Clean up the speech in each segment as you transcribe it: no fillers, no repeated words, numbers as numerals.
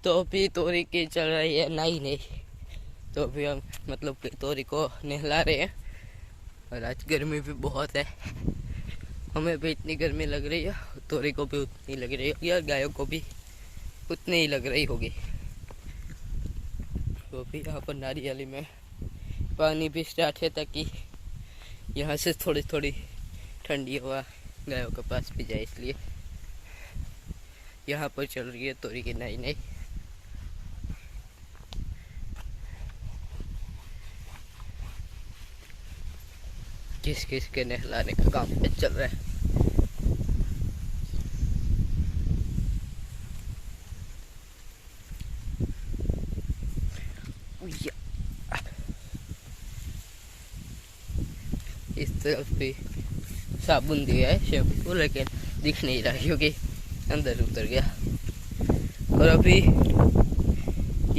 तो अभी तोरी की चल रही है नहीं नहीं, तो अभी हम मतलब कि तोरी को नहला रहे हैं। और आज गर्मी भी बहुत है, हमें भी इतनी गर्मी लग रही है, तोरी को भी उतनी लग रही है, और गायों को भी उतनी ही लग रही होगी। तो अभी यहाँ पर नारियाली में पानी भी स्टार्ट है, ताकि यहाँ से थोड़ी थोड़ी ठंडी हवा गायों के पास भी जाए, इसलिए यहाँ पर चल रही है तोरी की नई नई। किस किस के नहलाने का काम पे चल रहा है। इस तरफ भी साबुन दिया है शैम्पू, लेकिन दिख नहीं रहा क्योंकि अंदर उतर गया। और अभी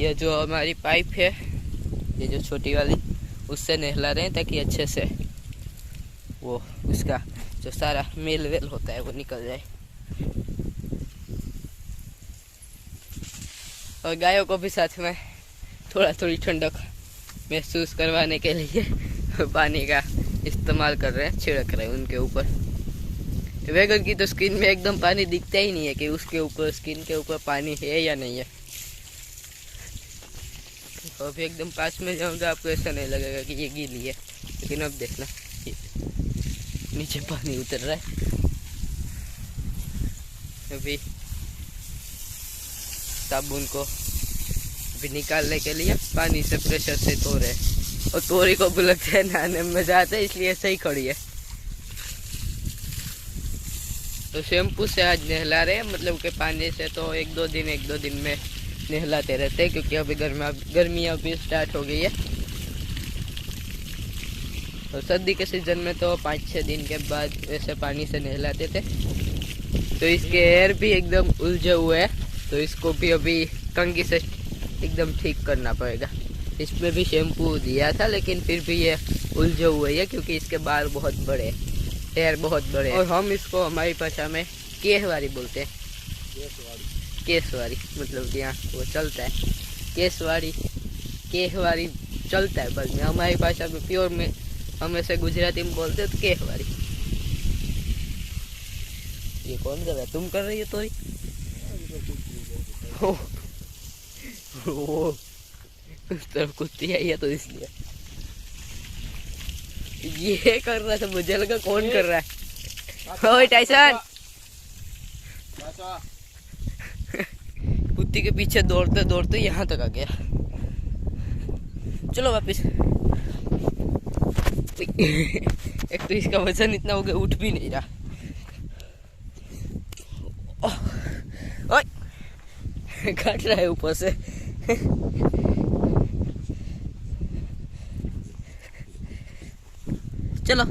ये जो हमारी पाइप है, ये जो छोटी वाली, उससे नहला रहे हैं ताकि अच्छे से वो उसका जो सारा मेल वेल होता है वो निकल जाए। और गायों को भी साथ में थोड़ा थोड़ी ठंडक महसूस करवाने के लिए पानी का इस्तेमाल कर रहे हैं, छिड़क रहे हैं उनके ऊपर। वैगन की तो स्किन में एकदम पानी दिखता ही नहीं है कि उसके ऊपर, स्किन के ऊपर पानी है या नहीं है। तो अभी एकदम पास में जाऊंगा, आपको ऐसा नहीं लगेगा कि ये गीली है, लेकिन अब देखना नीचे पानी उतर रहा है। अभी साबुन को भी निकालने के लिए पानी से प्रेशर से धो रहे हैं। और तोरी को भी लगता है नहाने में मजा आता है, इसलिए सही खड़ी है। तो शैम्पू से आज नहला रहे हैं, मतलब के पानी से तो एक दो दिन में नहलाते रहते हैं, क्योंकि अभी गर्मियाँ भी स्टार्ट हो गई है। और सर्दी के सीजन में तो 5-6 दिन के बाद वैसे पानी से नहलाते थे। तो इसके हेयर भी एकदम उलझे हुए हैं, तो इसको भी अभी कंघी से एकदम ठीक करना पड़ेगा। इसमें भी शैम्पू दिया था, लेकिन फिर भी ये उलझे हुए है, क्योंकि इसके बाल बहुत बड़े, हेयर बहुत बड़े। और हम इसको हमारी भाषा में केसवारी बोलते हैं। केसवारी मतलब कि यहाँ वो चलता है, केसवारी केहवारी चलता है, बस में हमारी भाषा में प्योर में हम ऐसे गुजराती में बोलते हैं तो केहवारी। ये कौन कर रहा है? तुम कर रही हो तोरी? वो उस तरफ कुत्ती आई है तो इसलिए ये कर रहा था, मुझे लगा कौन कर रहा है। ओए टाइसन, कुत्ती के पीछे दौड़ते दौड़ते यहाँ तक आ गया। चलो वापिस। एक तो इसका वजन इतना हो गया, उठ भी नहीं रहा। ओए काट रहा है ऊपर से। चलो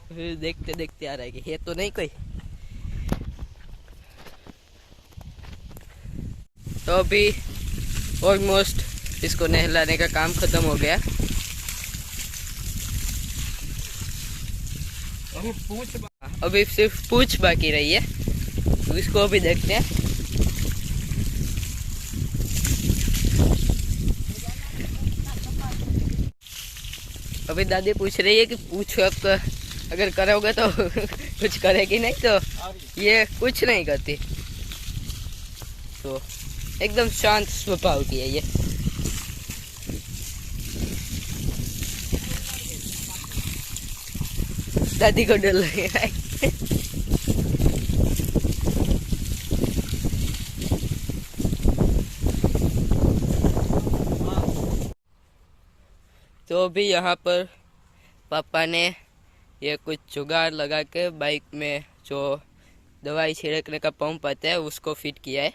फिर देखते देखते आ रहा है कि ये तो नहीं कोई। तो अभी ऑलमोस्ट इसको नहलाने का काम खत्म हो गया। अभी सिर्फ पूंछ बाकी रही है, तो इसको अभी देखते हैं। अभी दादी पूछ रही है कि पूछ अगर करोगे तो कुछ करेगी, नहीं तो ये कुछ नहीं करती। तो एकदम शांत स्वभाव की है ये। दादी को डर लग रहा है। तो अभी यहाँ पर पापा ने ये कुछ जुगाड़ लगा के बाइक में जो दवाई छिड़कने का पंप आता है उसको फिट किया है।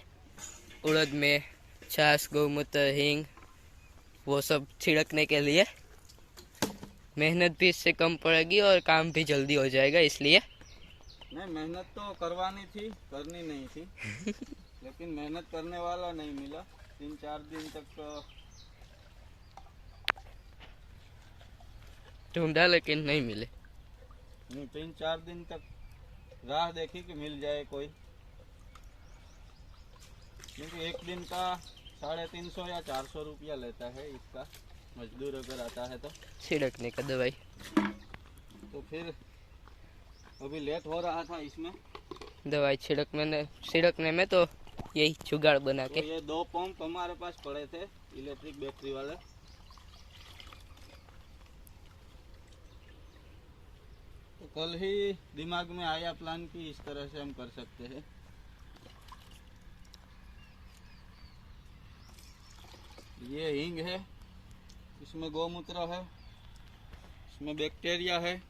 उड़द में छाछ, गौमूत्र, हींग वो सब छिड़कने के लिए। मेहनत भी इससे कम पड़ेगी और काम भी जल्दी हो जाएगा, इसलिए। नहीं, मेहनत तो करवानी थी, करनी नहीं थी। लेकिन मेहनत करने वाला नहीं मिला। 3-4 दिन तक ढूंढा लेकिन नहीं मिले। 3-4 दिन तक राह देखी कि मिल जाए कोई। क्योंकि एक दिन का 350 या 400 रुपया लेता है इसका मजदूर अगर आता है तो। छिड़कने का दवाई। तो फिर अभी लेट हो रहा था इसमें दवाई छिड़कने में तो यही जुगाड़ बना के। तो ये 2 पंप हमारे पास पड़े थे इलेक्ट्रिक बैटरी वाले। तो कल ही दिमाग में आया प्लान कि इस तरह से हम कर सकते हैं। ये हींग है, इसमें गौमूत्र है, इसमें बैक्टीरिया है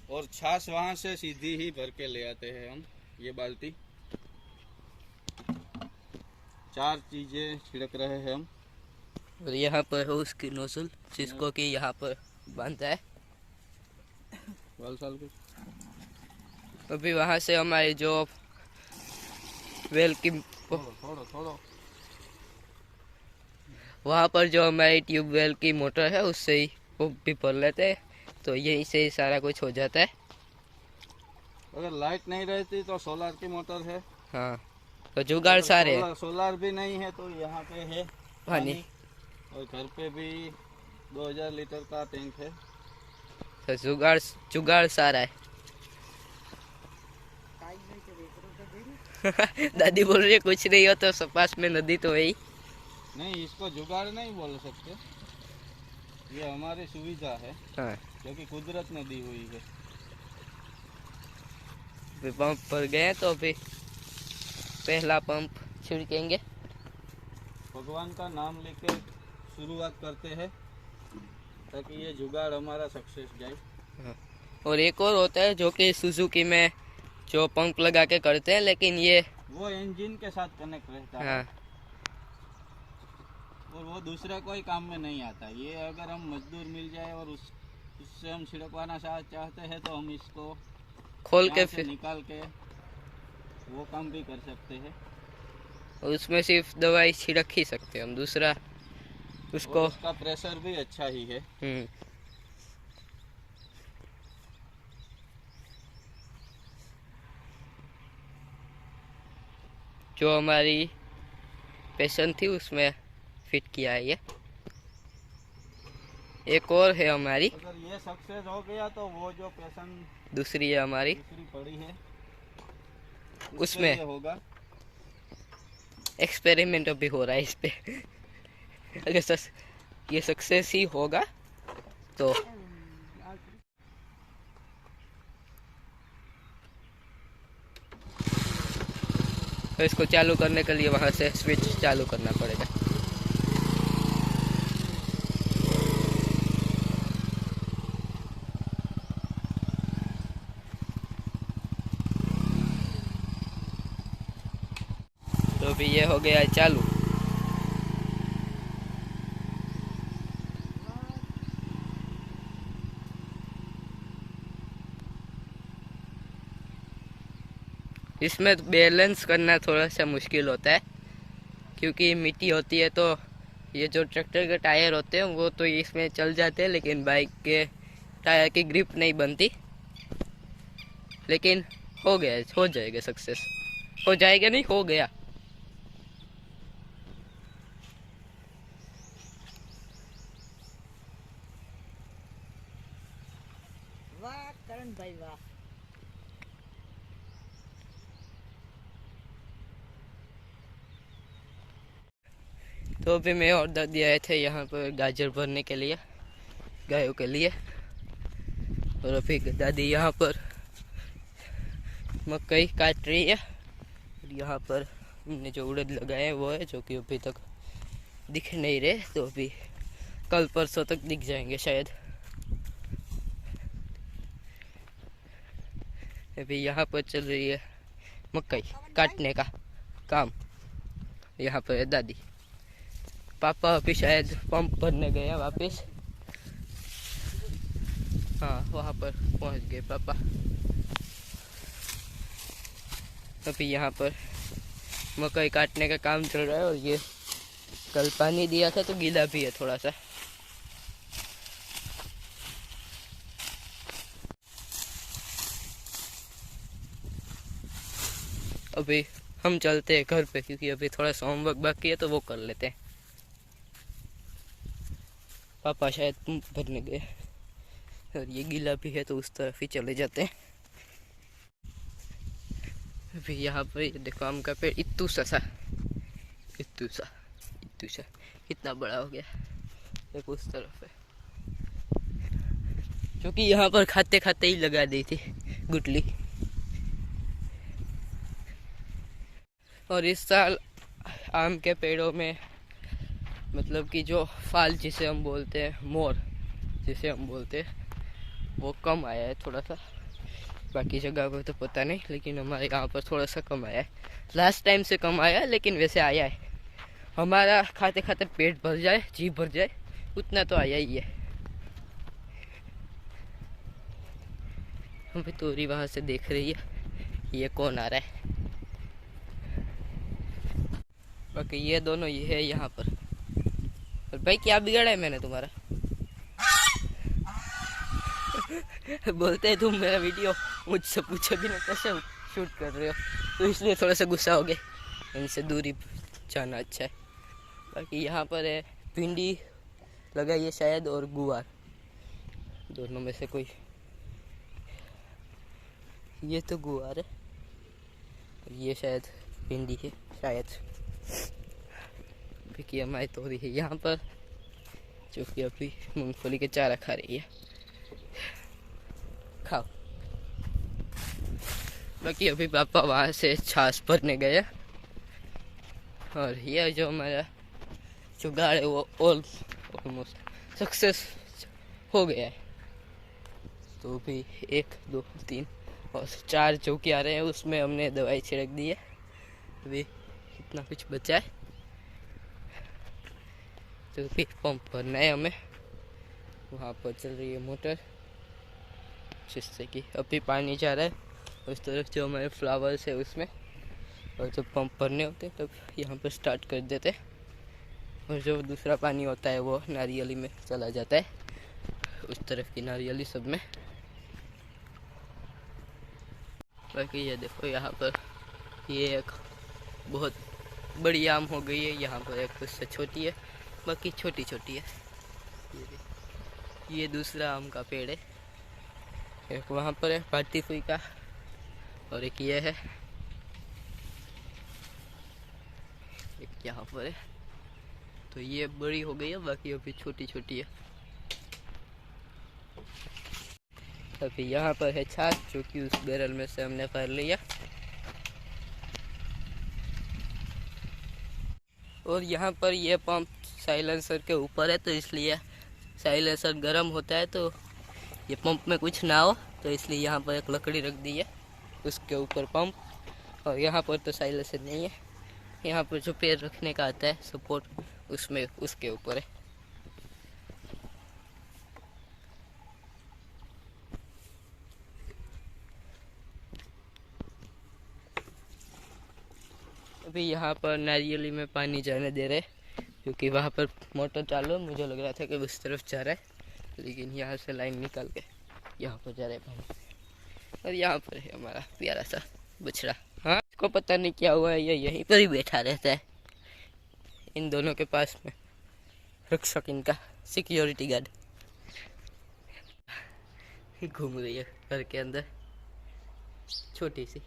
और छाछ वहां से सीधी ही भर के ले आते हैं हम। ये बाल्टी 4 चीजें छिड़क रहे हैं हम। और यहाँ पर है उसकी नोजल जिसको कि यहाँ पर बांधता है। साल के अभी वहाँ से हमारी जो वेल की थोड़ा वहाँ पर जो हमारी ट्यूबवेल की मोटर है उससे ही वो भी भर लेते हैं, तो यहीं से ही सारा कुछ हो जाता है। अगर लाइट नहीं रहती तो सोलर की मोटर है। हाँ, तो जुगाड़ सारे हैं। सोलर भी नहीं है तो यहाँ पे है पानी। और घर पे भी 2000 लीटर का टैंक है। तो जुगाड़ सारा है। दादी बोल रही है कुछ नहीं हो तो पास में नदी तो है ही। नहीं, इसको जुगाड़ नहीं बोल सकते, ये हमारी सुविधा है। हाँ, क्योंकि कुदरत ने दी हुई है। पंप पर गए तो अभी पहला पंप छिड़केंगे। भगवान का नाम लेके शुरुआत करते हैं ताकि ये जुगाड़ हमारा सक्सेस जाए। हाँ। और एक और होता है जो कि सुजुकी में जो पंप लगा के करते हैं, लेकिन ये वो इंजन के साथ कनेक्ट रहता है। हाँ, और वो दूसरा कोई काम में नहीं आता। ये अगर हम मजदूर मिल जाए और उससे हम छिड़कवाना चाहते हैं तो हम इसको खोल के यहाँ से फिर निकाल के वो काम भी कर सकते हैं। और उसमें सिर्फ दवाई छिड़क ही सकते हैं हम, दूसरा उसको। और उसका प्रेशर भी अच्छा ही है। जो हमारी पैशन थी उसमें फिट किया है ये। एक और है हमारी, अगर ये सक्सेस हो गया तो वो जो पैशन दूसरी है हमारी, दूसरी पड़ी है उसमें ये होगा। एक्सपेरिमेंट अभी हो रहा है इस पे। अगर ये सक्सेस ही होगा तो इसको चालू करने के लिए वहां से स्विच चालू करना पड़ेगा। तो अभी ये हो गया है चालू। इसमें बैलेंस करना थोड़ा सा मुश्किल होता है क्योंकि मिट्टी होती है। तो ये जो ट्रैक्टर के टायर होते हैं वो तो इसमें चल जाते हैं, लेकिन बाइक के टायर की ग्रिप नहीं बनती। लेकिन हो गया, हो जाएगा सक्सेस, हो जाएगा नहीं हो गया। वाह करण भाई वाह। तो अभी मैं और दादी आए थे यहाँ पर गाजर भरने के लिए गायों के लिए। और अभी दादी यहाँ पर मकई काट रही है। और यहाँ पर हमने जो उड़द लगाए हैं वो है, जो कि अभी तक दिख नहीं रहे, तो अभी कल परसों तक दिख जाएंगे शायद। अभी यहाँ पर चल रही है मकई काटने का काम। यहाँ पर है दादी, पापा अभी शायद पंप भरने गए हैं वापस। हाँ, वहाँ पर पहुँच गए पापा। अभी यहाँ पर मकई काटने का काम चल रहा है। और ये कल पानी दिया था तो गीला भी है थोड़ा सा। अभी हम चलते हैं घर पे, क्योंकि अभी थोड़ा सा होमवर्क बाकी है तो वो कर लेते हैं। पापा शायद पंप भरने गए और ये गीला भी है तो उस तरफ ही चले जाते हैं। अभी यहाँ पर ये देखो आम का पेड़ इत्तू सा कितना बड़ा हो गया। देखो उस तरफ है, क्योंकि यहाँ पर खाते खाते ही लगा दी थी गुटली। और इस साल आम के पेड़ों में मतलब कि जो फाल जिसे हम बोलते हैं, मोर जिसे हम बोलते हैं, वो कम आया है थोड़ा सा। बाकी जगह पर तो पता नहीं, लेकिन हमारे यहाँ पर थोड़ा सा कम आया है। लास्ट टाइम से कम आया है, लेकिन वैसे आया है। हमारा खाते खाते पेट भर जाए, जी भर जाए, उतना तो आया ही है। अभी तोरी वहां से देख रही है ये कौन आ रहा है। बाकी ये दोनों ये है यहाँ पर। और भाई क्या बिगाड़ा है मैंने तुम्हारा? बोलते हैं तुम मेरा वीडियो मुझसे पूछे भी ना कैसे शूट कर रहे हो, तो इसलिए थोड़ा सा गुस्सा हो गए। इनसे दूरी जाना अच्छा है। बाकी यहाँ पर है भिंडी लगाई है शायद, और गुआर, दोनों में से कोई। ये तो गुआर है और ये शायद भिंडी है शायद। क्योंकि हमारी तोरी है यहाँ पर, जो कि अभी मूंगफली के चारा खा रही है। खाओ। बाकी अभी पापा वहाँ से छाछ भरने गए, और ये जो हमारा जुगाड़ है वो ऑलमोस्ट सक्सेस हो गया है। तो भी 1 2 3 और 4 चौकी आ रहे हैं, उसमें हमने दवाई छिड़क दी है। अभी इतना कुछ बचा है, तो फिर पंप भरना है हमें। वहाँ पर चल रही है मोटर, जिससे कि अभी पानी जा रहा है उस तरफ जो हमारे फ्लावर्स है उसमें। और जब पंप भरने होते तब यहाँ पर स्टार्ट कर देते, और जो दूसरा पानी होता है वो नारियली में चला जाता है, उस तरफ की नारियली सब में। बाकी ये देखो यहाँ पर ये एक बहुत बड़ी आम हो गई है, यहाँ पर एक उससे छोटी है, बाकी छोटी छोटी है। ये दूसरा आम का पेड़ है, एक वहाँ पर है भारती फुई का, और एक ये है, एक यहाँ पर है। तो ये बड़ी हो गई है, बाकी अभी छोटी छोटी है। अभी यहाँ पर है छाछ, जो कि उस बैरल में से हमने भर लिया। और यहाँ पर ये पंप साइलेंसर के ऊपर है, तो इसलिए साइलेंसर गर्म होता है, तो ये पंप में कुछ ना हो, तो इसलिए यहाँ पर एक लकड़ी रख दी है, उसके ऊपर पंप। और यहाँ पर तो साइलेंसर नहीं है, यहाँ पर जो पैर रखने का आता है सपोर्ट, उसमें उसके ऊपर है। अभी यहाँ पर नारियली में पानी जाने दे रहे, क्योंकि वहाँ पर मोटर चालू है। मुझे लग रहा था कि उस तरफ जा रहा है, लेकिन यहाँ से लाइन निकाल के यहाँ पर जा रहा है पानी। और यहाँ पर है हमारा प्यारा सा बछड़ा। हाँ, इसको पता नहीं क्या हुआ है, ये यहीं पर ही बैठा रहता है, इन दोनों के पास में, रक्षक इनका, सिक्योरिटी गार्ड। घूम रही है घर के अंदर, छोटी सी।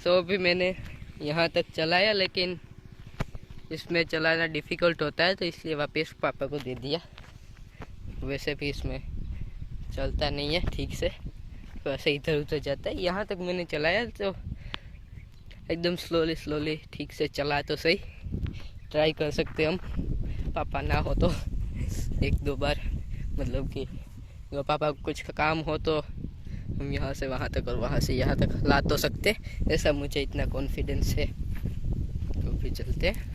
तो अभी मैंने यहाँ तक चलाया, लेकिन इसमें चलाना डिफ़िकल्ट होता है, तो इसलिए वापस पापा को दे दिया। वैसे भी इसमें चलता नहीं है ठीक से, वैसे इधर उधर जाता है। यहाँ तक मैंने चलाया तो एकदम स्लोली ठीक से चला तो सही। ट्राई कर सकते हम, पापा ना हो तो 1-2 बार, मतलब कि अगर पापा को कुछ काम हो तो हम यहाँ से वहाँ तक और वहाँ से यहाँ तक ला तो सकते, ऐसा मुझे इतना कॉन्फिडेंस है। तो फिर चलते हैं।